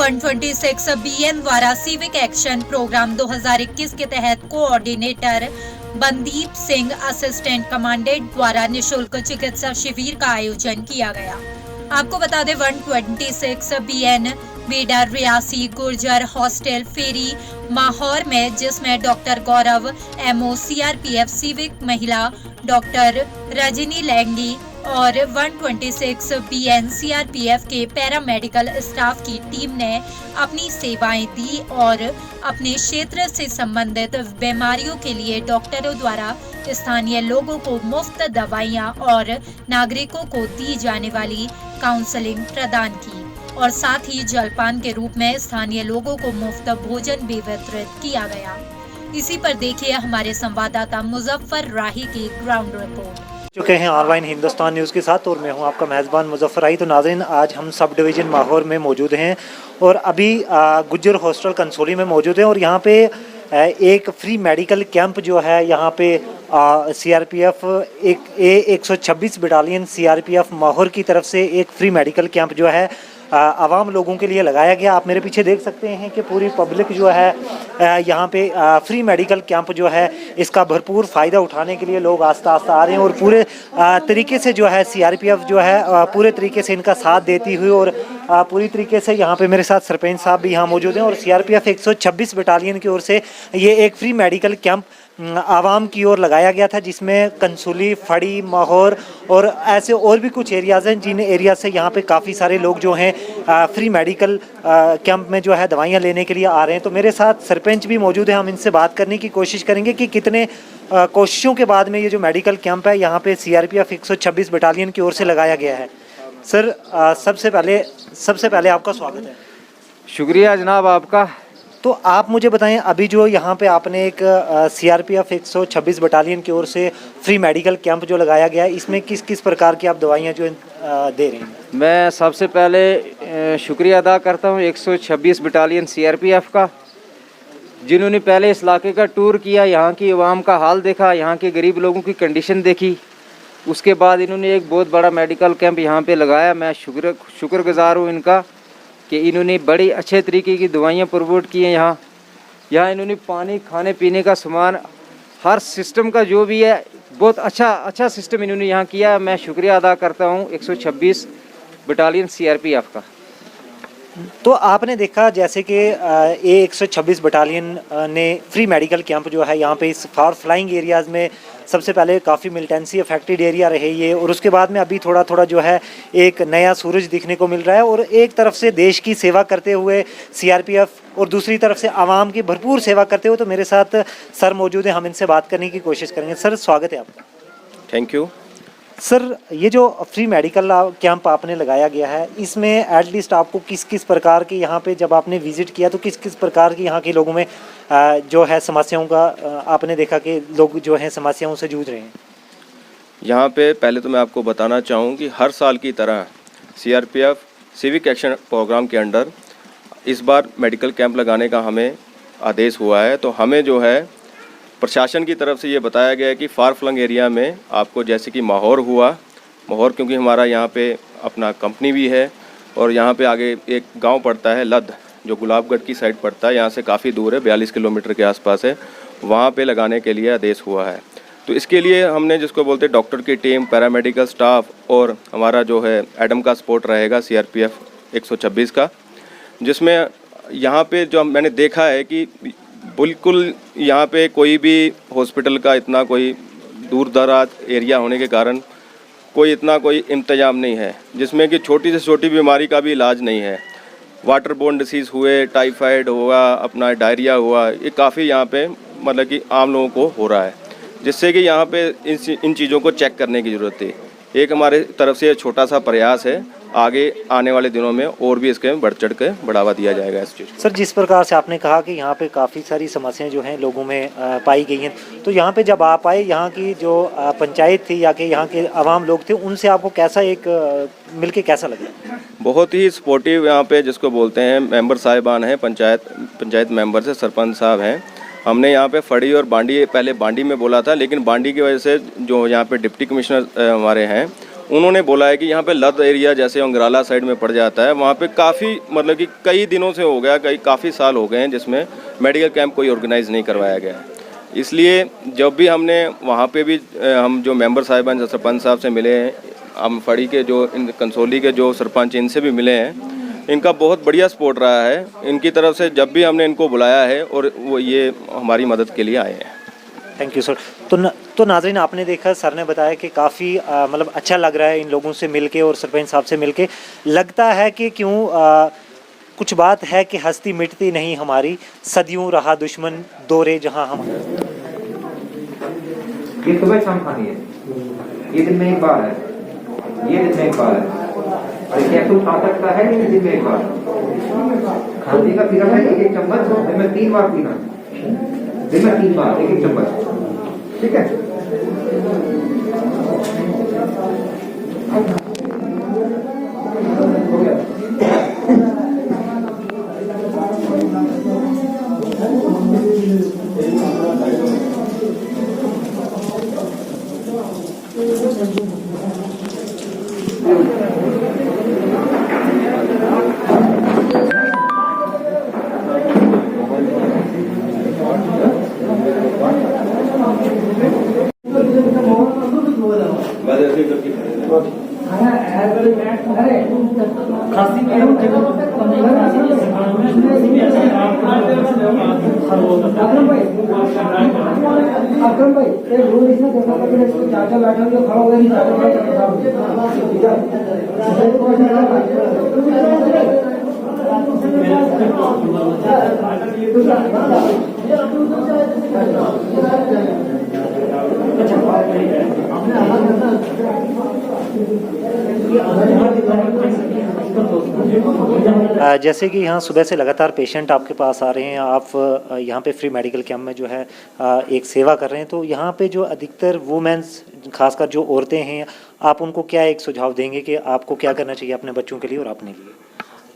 126 BN द्वारा civic action programme 2021 के तहत कोऑर्डिनेटर बनदीप सिंह असिस्टेंट कमांडेंट द्वारा निशुल्क चिकित्सा शिविर का आयोजन किया गया। आपको बता दें 126 BN बेडा रियासी गुर्जर हॉस्टल फेरी माहौर में, जिसमें डॉक्टर गौरव MO CRPF सिविक महिला डॉक्टर रजनी लैंडी और 126 BN CRPF के पैरामेडिकल स्टाफ की टीम ने अपनी सेवाएं दी और अपने क्षेत्र से संबंधित बीमारियों के लिए डॉक्टरों द्वारा स्थानीय लोगों को मुफ्त दवाइयां और नागरिकों को दी जाने वाली काउंसलिंग प्रदान की और साथ ही जलपान के रूप में स्थानीय लोगों को मुफ्त भोजन भी वितरित किया गया। इसी पर देखिए हमारे संवाददाता मुजफ्फर राही की ग्राउंड रिपोर्ट। चुके हैं ऑनलाइन हिंदुस्तान न्यूज़ के साथ और मैं हूं आपका मेज़बान मुजफ्फर राही। तो नाज़रीन, आज हम सब डिवीज़न माहौर में मौजूद हैं और अभी गुज्जर हॉस्टल कंसोली में मौजूद हैं और यहाँ पे एक फ्री मेडिकल कैंप जो है यहाँ पे CRPF 126 बटालियन CRPF माहौर की तरफ से एक फ्री मेडिकल कैंप जो है आवाम लोगों के लिए लगाया गया। आप मेरे पीछे देख सकते हैं कि पूरी पब्लिक जो है यहाँ पे फ्री मेडिकल कैंप जो है इसका भरपूर फ़ायदा उठाने के लिए लोग आस्ता आस्ता आ रहे हैं और पूरे तरीके से जो है CRPF जो है पूरे तरीके से इनका साथ देती हुई और पूरी तरीके से यहाँ पे मेरे साथ सरपंच साहब भी यहाँ मौजूद हैं और CRPF 126 बटालियन की ओर से ये एक फ्री मेडिकल कैंप आवाम की ओर लगाया गया था, जिसमें कंसुली, फड़ी, माहौर और ऐसे और भी कुछ एरियाज़ हैं जिन एरिया से यहाँ पे काफ़ी सारे लोग जो हैं फ्री मेडिकल कैंप में जो है दवाइयाँ लेने के लिए आ रहे हैं। तो मेरे साथ सरपंच भी मौजूद हैं, हम इनसे बात करने की कोशिश करेंगे कि कितने कोशिशों के बाद में ये जो मेडिकल कैंप है यहाँ पे CRPF 126 बटालियन की ओर से लगाया गया है। सर, सबसे पहले आपका स्वागत है। शुक्रिया जनाब आपका। तो आप मुझे बताएं, अभी जो यहाँ पे आपने एक CRPF 126 बटालियन की ओर से फ्री मेडिकल कैंप जो लगाया गया है, इसमें किस किस प्रकार की आप दवाइयाँ जो दे रहे हैं? मैं सबसे पहले शुक्रिया अदा करता हूँ 126 बटालियन CRPF का, जिन्होंने पहले इस इलाके का टूर किया, यहाँ की आवाम का हाल देखा, यहाँ के गरीब लोगों की कंडीशन देखी। उसके बाद इन्होंने एक बहुत बड़ा मेडिकल कैंप यहाँ पे लगाया। मैं शुक्रगुजार हूँ इनका कि इन्होंने बड़ी अच्छे तरीके की दवाइयाँ प्रोवाइड की हैं। यहाँ इन्होंने पानी, खाने पीने का सामान, हर सिस्टम का जो भी है बहुत अच्छा सिस्टम इन्होंने यहाँ किया। मैं शुक्रिया अदा करता हूँ 126 बटालियन CRPF का। तो आपने देखा जैसे कि A126 बटालियन ने फ्री मेडिकल कैंप जो है यहाँ पे इस फार फ्लाइंग एरियाज़ में सबसे पहले काफ़ी मिलिटेंसी अफेक्टेड एरिया रहे ये, और उसके बाद में अभी थोड़ा थोड़ा जो है एक नया सूरज दिखने को मिल रहा है और एक तरफ से देश की सेवा करते हुए CRPF और दूसरी तरफ से आवाम की भरपूर सेवा करते हुए। तो मेरे साथ सर मौजूद हैं, हम इनसे बात करने की कोशिश करेंगे। सर, स्वागत है आपका। थैंक यू सर, ये जो फ्री मेडिकल कैंप आपने लगाया गया है, इसमें एटलीस्ट आपको किस किस प्रकार की यहाँ पे जब आपने विज़िट किया तो किस किस प्रकार की यहाँ के लोगों में जो है समस्याओं का आपने देखा कि लोग जो हैं समस्याओं से जूझ रहे हैं? यहाँ पे पहले तो मैं आपको बताना चाहूँ कि हर साल की तरह CRPF सिविक एक्शन प्रोग्राम के अंडर इस बार मेडिकल कैंप लगाने का हमें आदेश हुआ है। तो हमें जो है प्रशासन की तरफ से ये बताया गया है कि फार फ्लंग एरिया में आपको, जैसे कि माहौर क्योंकि हमारा यहाँ पे अपना कंपनी भी है और यहाँ पे आगे एक गांव पड़ता है लद, जो गुलाबगढ़ की साइड पड़ता है, यहाँ से काफ़ी दूर है, 42 किलोमीटर के आसपास है, वहाँ पे लगाने के लिए आदेश हुआ है। तो इसके लिए हमने जिसको बोलते हैं डॉक्टर की टीम, पैरामेडिकल स्टाफ और हमारा जो है एडम का सपोर्ट रहेगा CRPF 126 का, जिसमें यहाँ पे जो मैंने देखा है कि बिल्कुल यहाँ पे कोई भी हॉस्पिटल का इतना कोई दूर दराज एरिया होने के कारण कोई इंतजाम नहीं है, जिसमें कि छोटी से छोटी बीमारी का भी इलाज नहीं है। वाटर बोर्न डिसीज़ हुए, टाइफाइड हुआ, अपना डायरिया हुआ, ये काफ़ी यहाँ पे मतलब कि आम लोगों को हो रहा है, जिससे कि यहाँ पे इन चीज़ों को चेक करने की ज़रूरत है। एक हमारे तरफ से छोटा सा प्रयास है, आगे आने वाले दिनों में और भी इसके बढ़ चढ़ के बढ़ावा दिया जाएगा इस चीज़। सर, जिस प्रकार से आपने कहा कि यहाँ पे काफ़ी सारी समस्याएं जो हैं लोगों में पाई गई हैं, तो यहाँ पे जब आप आए, यहाँ की जो पंचायत थी या कि यहाँ के आवाम लोग थे, उनसे आपको कैसा मिलके कैसा लगा? बहुत ही सपोर्टिव यहाँ पे जिसको बोलते हैं मेंबर साहिबान हैं, पंचायत मेंबर से सरपंच साहब हैं। हमने यहाँ पे फड़ी और बांडी, पहले बांडी में बोला था, लेकिन बांडी की वजह से जो यहाँ पे डिप्टी कमिश्नर हमारे हैं उन्होंने बोला है कि यहाँ पे लद एरिया जैसे अंगराला साइड में पड़ जाता है, वहाँ पे काफ़ी मतलब कि कई दिनों से हो गया, काफ़ी साल हो गए हैं जिसमें मेडिकल कैंप कोई ऑर्गेनाइज़ नहीं करवाया गया है। इसलिए जब भी हमने वहाँ पे भी हम जो मेंबर साहिबान सरपंच साहब से मिले हैं, हम फड़ी के जो कंसोली के जो सरपंच इनसे भी मिले हैं, इनका बहुत बढ़िया सपोर्ट रहा है इनकी तरफ से जब भी हमने इनको बुलाया है, और वो ये हमारी मदद के लिए आए हैं। Thank you sir. तो नाज़रीन, आपने देखा सर ने बताया कि काफ़ी मतलब अच्छा लग रहा है इन लोगों से मिलके और सरपंच साहब से मिलके। लगता है कि कुछ बात है कि हस्ती मिटती नहीं हमारी, सदियों रहा दुश्मन दौरे जहां हम। ये सुबह शाम खानी है, ये दिन में एक बार है, ये दिन में एक बार है, और कैप्सूल खा सकता है ये दिन में एक बार। हल्दी का सिरप है एक चम्मच, दिन में 3 बार पीना, दिन में 3 बार एक चम्मच, ठीक है। अक्रम भाई एक रोज इसमें देखा था कि इसको चाचा बैठा हुआ खड़ा हो गया जैसे कि यहाँ सुबह से लगातार पेशेंट आपके पास आ रहे हैं, आप यहाँ पे फ्री मेडिकल कैंप में जो है एक सेवा कर रहे हैं, तो यहाँ पे जो अधिकतर वुमेन्स, खासकर जो औरतें हैं, आप उनको क्या एक सुझाव देंगे कि आपको क्या करना चाहिए अपने बच्चों के लिए और अपने लिए?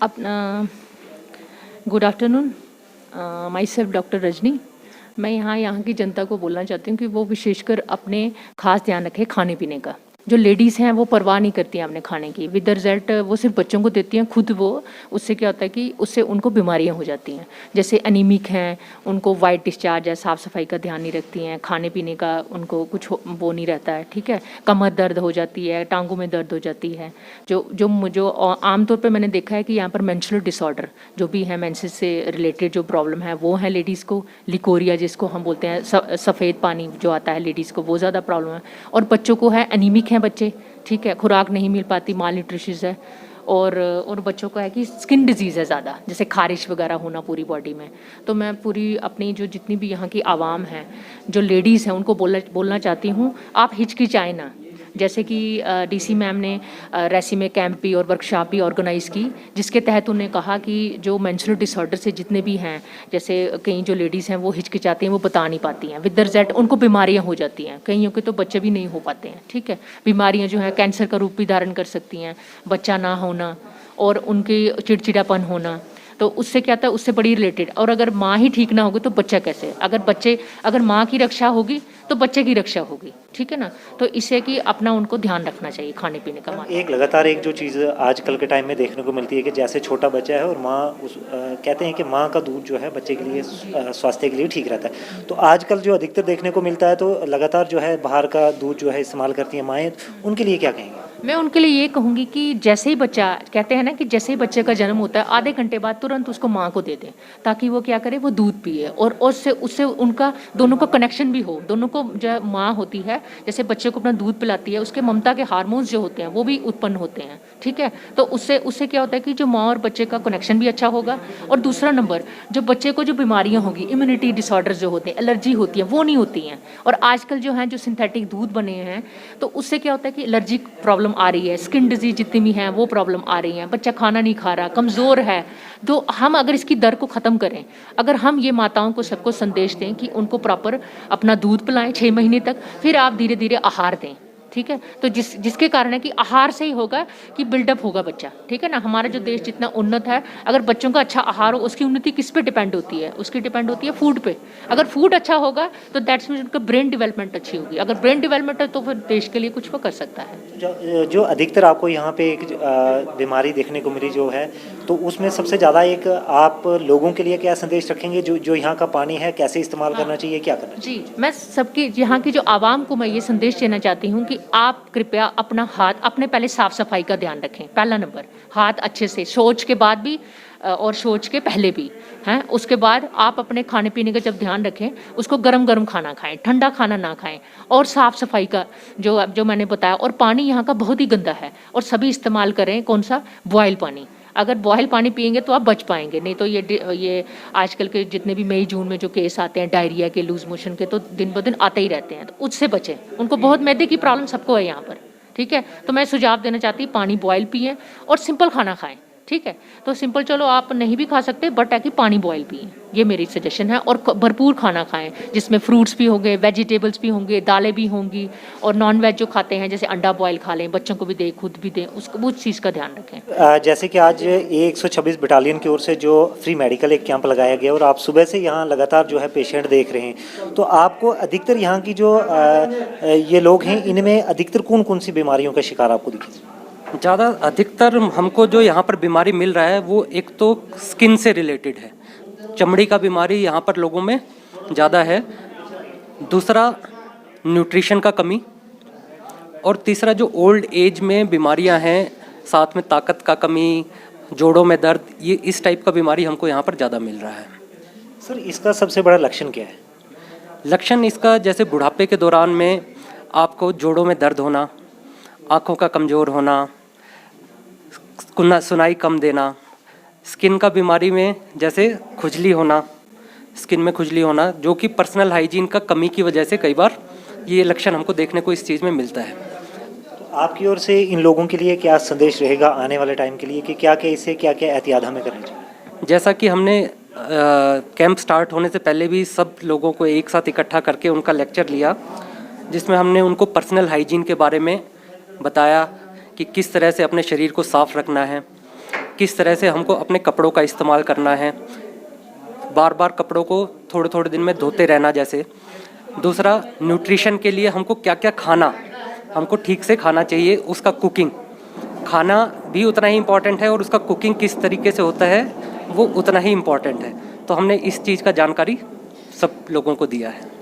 अपना good afternoon, my self doctor Rajni. मैं यहाँ की जनता को बोलना चाहती हूँ कि वो विशेषकर अपने खास ध्यान रखें खाने पीने का। जो लेडीज़ हैं वो परवाह नहीं करती हैं अपने खाने की, विद द रिजल्ट वो सिर्फ बच्चों को देती हैं, खुद वो उससे क्या होता है कि उससे उनको बीमारियां हो जाती हैं। जैसे एनीमिक हैं, उनको वाइट डिस्चार्ज है, साफ़ सफाई का ध्यान नहीं रखती हैं, खाने पीने का उनको कुछ वो नहीं रहता है, ठीक है। कमर दर्द हो जाती है, टांगों में दर्द हो जाती है। जो आमतौर पर मैंने देखा है कि यहाँ पर मेंस्ट्रुअल डिसऑर्डर जो भी है, मेंसेस से रिलेटेड जो प्रॉब्लम है वो है लेडीज़ को। लिकोरिया जिसको हम बोलते हैं, सफ़ेद पानी जो आता है लेडीज़ को, वो ज़्यादा प्रॉब्लम है। और बच्चों को है एनीमिक हैं बच्चे, ठीक है, खुराक नहीं मिल पाती, माल न्यूट्रिशियस है। और बच्चों को है कि स्किन डिजीज़ है ज़्यादा, जैसे खारिश वगैरह होना पूरी बॉडी में। तो मैं पूरी अपनी जो जितनी भी यहाँ की आवाम है, जो लेडीज़ हैं, उनको बोलना चाहती हूँ, आप हिचकिचाएं ना। जैसे कि डीसी मैम ने रैसी में कैंप भी और वर्कशॉप भी ऑर्गेनाइज़ की, जिसके तहत उन्होंने कहा कि जो मेंस्ट्रुअल डिसऑर्डर से जितने भी हैं, जैसे कई जो लेडीज़ हैं वो हिचकिचाती हैं, वो बता नहीं पाती हैं, विद द रिजल्ट उनको बीमारियां हो जाती हैं। कईयों के तो बच्चे भी नहीं हो पाते हैं, ठीक है। बीमारियां जो हैं कैंसर का रूप भी धारण कर सकती हैं, बच्चा ना होना और उनकी चिड़चिड़ापन होना, तो उससे क्या था, उससे बड़ी रिलेटेड। और अगर माँ ही ठीक ना होगी तो बच्चा कैसे? अगर माँ की रक्षा होगी तो बच्चे की रक्षा होगी, ठीक है ना। तो इससे कि अपना उनको ध्यान रखना चाहिए खाने पीने का। एक लगातार एक जो चीज़ आजकल के टाइम में देखने को मिलती है कि जैसे छोटा बच्चा है और माँ कहते हैं कि माँ का दूध जो है बच्चे के लिए स्वास्थ्य के लिए ठीक रहता है, तो आजकल जो अधिकतर देखने को मिलता है, तो लगातार जो है बाहर का दूध जो है इस्तेमाल करती हैं माएँ, उनके लिए क्या कहेंगे? मैं उनके लिए ये कहूँगी कि जैसे ही बच्चा, कहते हैं ना कि जैसे ही बच्चे का जन्म होता है आधे घंटे बाद तुरंत उसको माँ को दे दें, ताकि वो क्या करे, वो दूध पिए और उससे उनका दोनों का कनेक्शन भी हो। दोनों को जो माँ होती है, जैसे बच्चे को अपना दूध पिलाती है, उसके ममता के हार्मोन्स जो होते हैं वो भी उत्पन्न होते हैं, ठीक है। तो उससे क्या होता है कि जो माँ और बच्चे का कनेक्शन भी अच्छा होगा। और दूसरा नंबर, जो बच्चे को जो बीमारियाँ होगी, इम्यूनिटी डिसऑर्डर्स जो होते हैं, एलर्जी होती है, वो नहीं होती हैं। और आजकल जो है जो सिंथेटिक दूध बने हैं, तो उससे क्या होता है कि एलर्जिक प्रॉब्लम आ रही है, स्किन डिजीज जितनी भी हैं वो प्रॉब्लम आ रही हैं, बच्चा खाना नहीं खा रहा, कमज़ोर है। तो हम अगर इसकी दर को ख़त्म करें, अगर हम ये माताओं को सबको संदेश दें कि उनको प्रॉपर अपना दूध पिलाएं 6 महीने तक, फिर आप धीरे धीरे आहार दें, ठीक है। तो जिसके कारण है कि आहार से ही होगा कि बिल्डअप होगा बच्चा, ठीक है ना। हमारा जो देश जितना उन्नत है, अगर बच्चों का अच्छा आहार हो, उसकी उन्नति किस पे डिपेंड होती है? उसकी डिपेंड होती है फूड पे। अगर फूड अच्छा होगा तो दैट्स मीन उनका ब्रेन डेवलपमेंट अच्छी होगी। अगर ब्रेन डेवलपमेंट है तो फिर देश के लिए कुछ वो कर सकता है। जो अधिकतर आपको यहाँ पे एक बीमारी देखने को मिली जो है, तो उसमें सबसे ज़्यादा एक आप लोगों के लिए क्या संदेश रखेंगे? जो यहाँ का पानी है कैसे इस्तेमाल करना चाहिए, क्या करना चाहिए? जी, मैं सबकी यहाँ की जो आवाम को मैं ये संदेश देना चाहती हूँ कि आप कृपया अपना हाथ, अपने पहले साफ सफाई का ध्यान रखें। पहला नंबर, हाथ अच्छे से, शौच के बाद भी और शौच के पहले भी हैं। उसके बाद आप अपने खाने पीने का जब ध्यान रखें, उसको गरम गरम खाना खाएं, ठंडा खाना ना खाएं, और साफ़ सफाई का जो मैंने बताया। और पानी यहाँ का बहुत ही गंदा है और सभी इस्तेमाल करें कौन सा? बॉयल पानी। अगर बॉयल पानी पिएंगे तो आप बच पाएंगे, नहीं तो ये आजकल के जितने भी मई जून में जो केस आते हैं डायरिया के, लूज मोशन के, तो दिन ब दिन आते ही रहते हैं, तो उससे बचें। उनको बहुत मैदे की प्रॉब्लम सबको है यहाँ पर, ठीक है। तो मैं सुझाव देना चाहती हूँ, पानी बॉयल पिएं और सिंपल खाना खाएं, ठीक है। तो सिंपल चलो आप नहीं भी खा सकते, बट है कि पानी बॉयल पिएं, ये मेरी सजेशन है। और भरपूर खाना खाएं जिसमें फ्रूट्स भी होंगे, वेजिटेबल्स भी होंगे, दालें भी होंगी, और नॉन वेज जो खाते हैं जैसे अंडा बॉयल खा लें, बच्चों को भी दें, खुद भी दें, उसको उस चीज़ का ध्यान रखें। जैसे कि आज 126 बटालियन की ओर से जो फ्री मेडिकल एक कैंप लगाया गया और आप सुबह से यहाँ लगातार जो है पेशेंट देख रहे हैं, तो आपको अधिकतर यहाँ की जो ये लोग हैं, इनमें अधिकतर कौन कौन सी बीमारियों का शिकार आपको दिखे? ज़्यादा अधिकतर हमको जो यहाँ पर बीमारी मिल रहा है वो एक तो स्किन से रिलेटेड है, चमड़ी का बीमारी यहाँ पर लोगों में ज़्यादा है। दूसरा न्यूट्रिशन का कमी, और तीसरा जो ओल्ड एज में बीमारियाँ हैं, साथ में ताकत का कमी, जोड़ों में दर्द, ये इस टाइप का बीमारी हमको यहाँ पर ज़्यादा मिल रहा है। सर, इसका सबसे बड़ा लक्षण क्या है? लक्षण इसका जैसे बुढ़ापे के दौरान में आपको जोड़ों में दर्द होना, आँखों का कमज़ोर होना, सुनाई कम देना, स्किन का बीमारी में जैसे खुजली होना, स्किन में खुजली होना, जो कि पर्सनल हाइजीन का कमी की वजह से कई बार ये लक्षण हमको देखने को इस चीज़ में मिलता है। तो आपकी ओर से इन लोगों के लिए क्या संदेश रहेगा आने वाले टाइम के लिए कि क्या क्या इससे क्या क्या एहतियात हमें करनी चाहिए? जैसा कि हमने कैंप स्टार्ट होने से पहले भी सब लोगों को एक साथ इकट्ठा करके उनका लेक्चर लिया, जिसमें हमने उनको पर्सनल हाइजीन के बारे में बताया कि किस तरह से अपने शरीर को साफ़ रखना है, किस तरह से हमको अपने कपड़ों का इस्तेमाल करना है, बार बार कपड़ों को थोड़े थोड़े दिन में धोते रहना जैसे। दूसरा, न्यूट्रिशन के लिए हमको क्या क्या खाना हमको ठीक से खाना चाहिए, उसका कुकिंग खाना भी उतना ही इम्पॉर्टेंट है और उसका कुकिंग किस तरीके से होता है वो उतना ही इम्पॉर्टेंट है। तो हमने इस चीज़ का जानकारी सब लोगों को दिया है।